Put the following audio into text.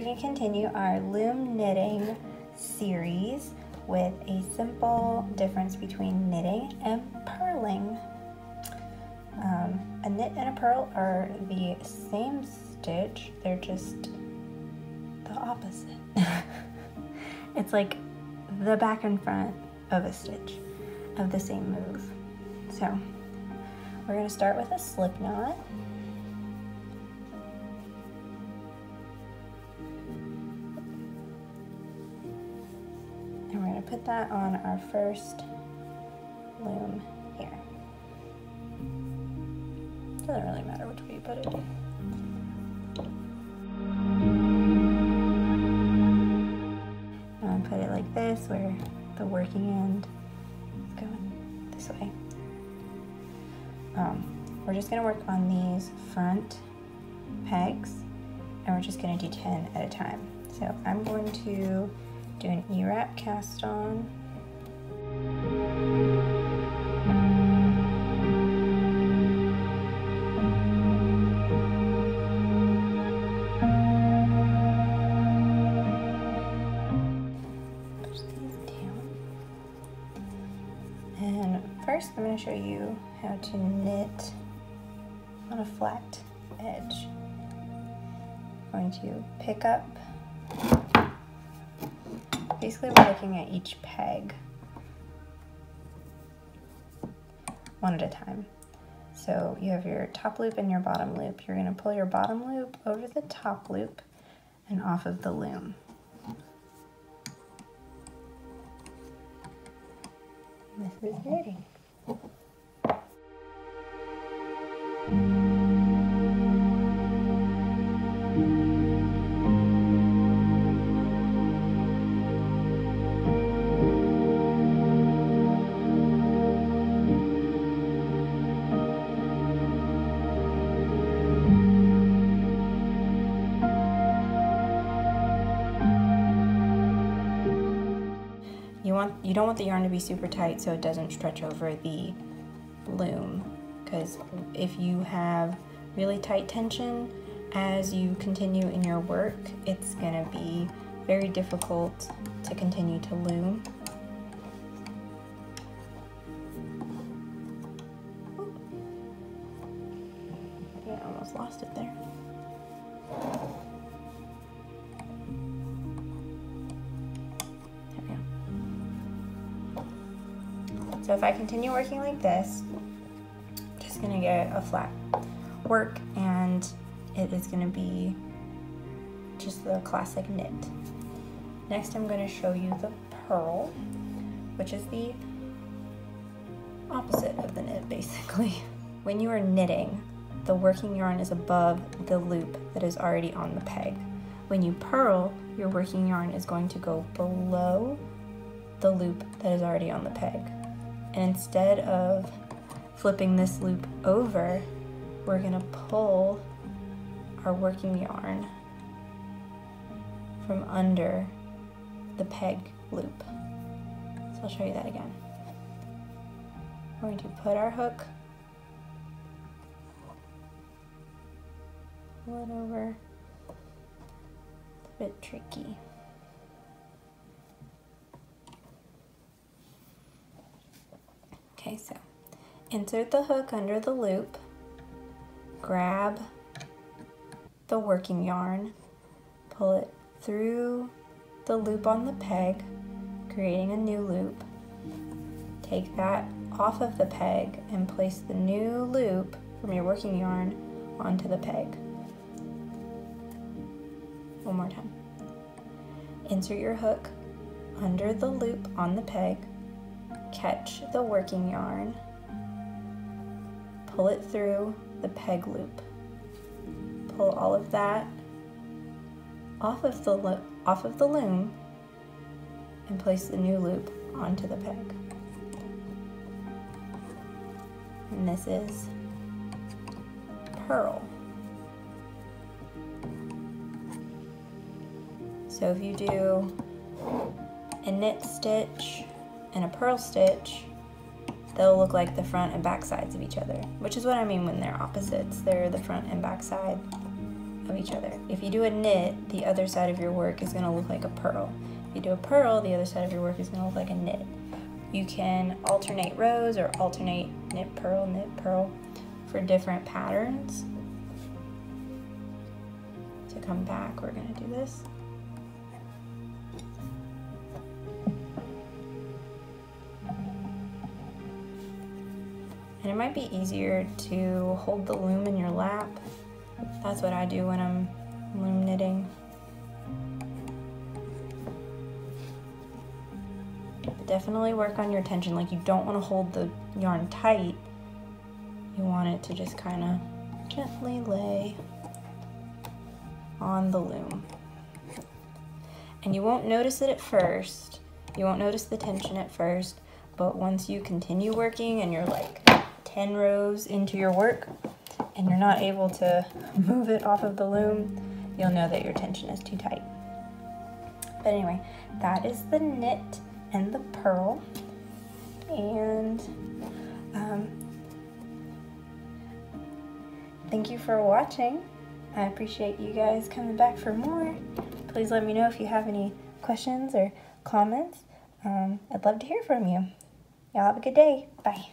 going to continue our loom knitting series with a simple difference between knitting and purling. A knit and a purl are the same stitch, they're just the opposite. It's like the back and front of a stitch of the same move. So we're going to start with a slip knot. And we're going to put that on our first loom here. Doesn't really matter which way you put it. And put it like this, where the working end is going this way. We're just going to work on these front pegs, and we're just going to do 10 at a time. So I'm going to do an E-wrap cast on. Push these down. And first I'm going to show you how to knit on a flat edge. I'm going to pick up. Basically, we're looking at each peg one at a time. So you have your top loop and your bottom loop. You're going to pull your bottom loop over the top loop and off of the loom. This is knitting. You don't want the yarn to be super tight so it doesn't stretch over the loom, because if you have really tight tension as you continue in your work, it's going to be very difficult to continue to loom. I almost lost it there. So if I continue working like this, I'm just going to get a flat work, and it is going to be just the classic knit. Next I'm going to show you the purl, which is the opposite of the knit basically. When you are knitting, the working yarn is above the loop that is already on the peg. When you purl, your working yarn is going to go below the loop that is already on the peg. And instead of flipping this loop over, we're going to pull our working yarn from under the peg loop. So I'll show you that again. We're going to put our hook, pull it over. It's a bit tricky. Okay, so insert the hook under the loop, grab the working yarn, pull it through the loop on the peg, creating a new loop. Take that off of the peg and place the new loop from your working yarn onto the peg. One more time. Insert your hook under the loop on the peg, catch the working yarn, pull it through the peg loop. Pull all of that off of the loom and place the new loop onto the peg. And this is purl. So if you do a knit stitch and a purl stitch, they'll look like the front and back sides of each other, which is what I mean when they're opposites. They're the front and back side of each other. If you do a knit, the other side of your work is going to look like a purl. If you do a purl, the other side of your work is going to look like a knit. You can alternate rows or alternate knit, purl for different patterns. To come back, we're going to do this. And it might be easier to hold the loom in your lap. That's what I do when I'm loom knitting. But definitely work on your tension. Like, you don't want to hold the yarn tight. You want it to just kind of gently lay on the loom. And you won't notice it at first. You won't notice the tension at first, but once you continue working and you're like 10 rows into your work and you're not able to move it off of the loom, you'll know that your tension is too tight. But anyway, that is the knit and the purl. And thank you for watching. I appreciate you guys coming back for more. Please let me know if you have any questions or comments. I'd love to hear from you. Y'all have a good day. Bye.